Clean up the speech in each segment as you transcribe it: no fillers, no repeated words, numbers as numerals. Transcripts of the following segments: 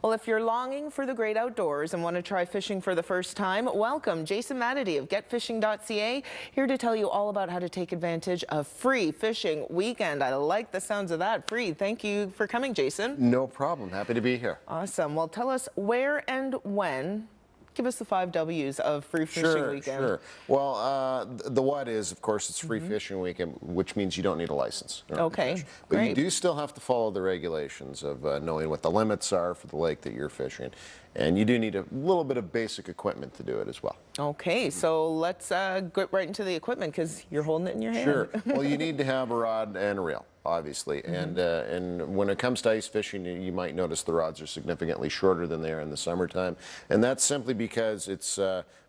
Well, if you're longing for the great outdoors and want to try fishing for the first time, welcome. Jason Matity of getfishing.ca here to tell you all about how to take advantage of free fishing weekend. I like the sounds of that. Free. Thank you for coming, Jason. No problem. Happy to be here. Awesome. Well, tell us where and when. Give us the 5 W's of free fishing weekend. Sure. Well, the what is, of course, it's free fishing weekend, which means you don't need a license. Okay, but great. you do still have to follow the regulations of knowing what the limits are for the lake that you're fishing. And you do need a little bit of basic equipment to do it as well. Okay, so let's get right into the equipment because you're holding it in your hand. Sure. Well, you need to have a rod and a reel, obviously. And when it comes to ice fishing, you might notice the rods are significantly shorter than they are in the summertime. And that's simply because it's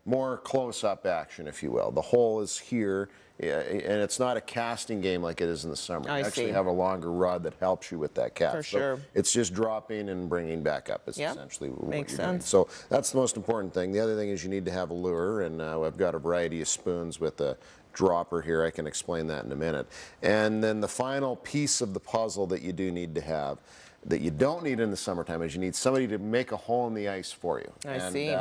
more close-up action, if you will. The hole is here, and it's not a casting game like it is in the summer. You actually have a longer rod that helps you with that cast. For sure. So it's just dropping and bringing back up is essentially what Makes you're sense. doing. So that's the most important thing. The other thing is you need to have a lure, and I've got a variety of spoons with a dropper here. I can explain that in a minute. And then the final piece of the puzzle that you do need to have that you don't need in the summertime is you need somebody to make a hole in the ice for you. I see.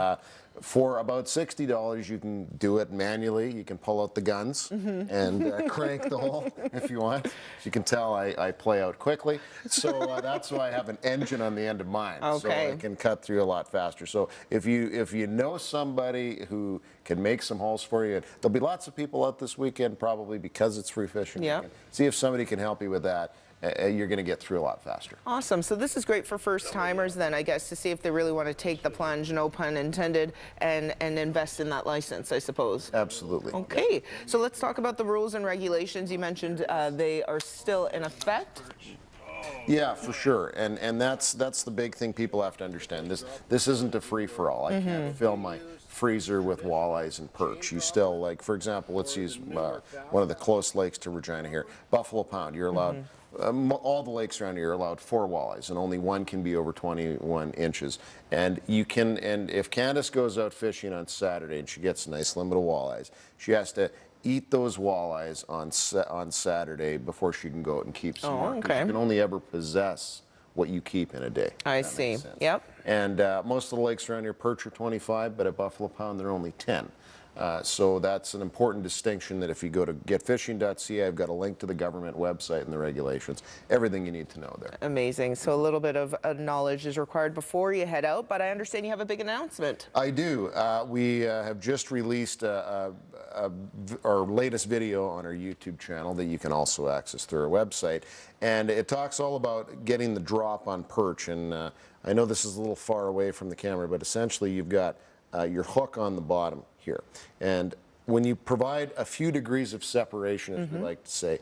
For about $60, you can do it manually. You can pull out the guns and crank the hole if you want. As you can tell, I play out quickly. So that's why I have an engine on the end of mine. Okay. So I can cut through a lot faster. So if you know somebody who can make some holes for you, there'll be lots of people out this weekend probably because it's free fishing weekend. See if somebody can help you with that. You're going to get through a lot faster. Awesome. So this is great for first timers then, I guess, to see if they really want to take the plunge, no pun intended, and invest in that license, I suppose. Absolutely. Okay. So let's talk about the rules and regulations. You mentioned they are still in effect. Yeah, for sure, and that's the big thing people have to understand. This isn't a free-for-all. I can't fill my freezer with walleyes and perch. You still, like, for example, let's use one of the close lakes to Regina here, Buffalo Pound. You're allowed, all the lakes around here are allowed 4 walleyes, and only one can be over 21 inches. And you can, and if Candace goes out fishing on Saturday and she gets a nice limit of walleyes, she has to eat those walleyes on Saturday before she can go out and keep some more. Okay. You can only ever possess what you keep in a day. I see. Yep. And most of the lakes around here, perch are 25, but at Buffalo Pound, they're only 10. So that's an important distinction that if you go to getfishing.ca, I've got a link to the government website and the regulations, everything you need to know there. Amazing. So a little bit of knowledge is required before you head out, but I understand you have a big announcement. I do. We have just released our latest video on our YouTube channel that you can also access through our website. And it talks all about getting the drop on perch. And I know this is a little far away from the camera, but essentially you've got your hook on the bottom here. And when you provide a few degrees of separation, as we like to say,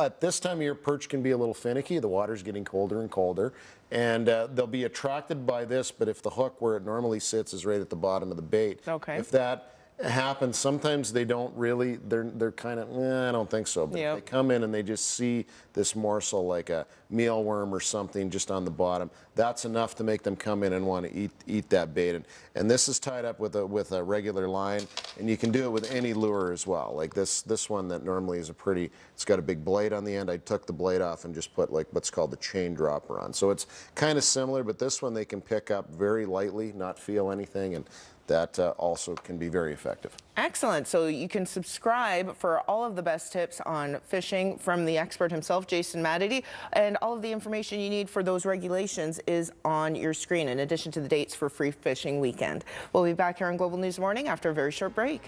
at this time of year, perch can be a little finicky. The water's getting colder and colder, and they'll be attracted by this, but if the hook where it normally sits is right at the bottom of the bait, if that happens, sometimes they don't really, they're kind of, I don't think so, but if they come in and they just see this morsel like a mealworm or something just on the bottom, that's enough to make them come in and want to eat that bait. And this is tied up with a regular line, and you can do it with any lure as well. Like this one that normally is it's got a big blade on the end. I took the blade off and just put like what's called the chain dropper on. So it's kind of similar, but this one they can pick up very lightly, not feel anything, and that also can be very effective. Excellent. So you can subscribe for all of the best tips on fishing from the expert himself, Jason Matity, and all of the information you need for those regulations is on your screen, in addition to the dates for free fishing weekend. We'll be back here on Global News Morning after a very short break.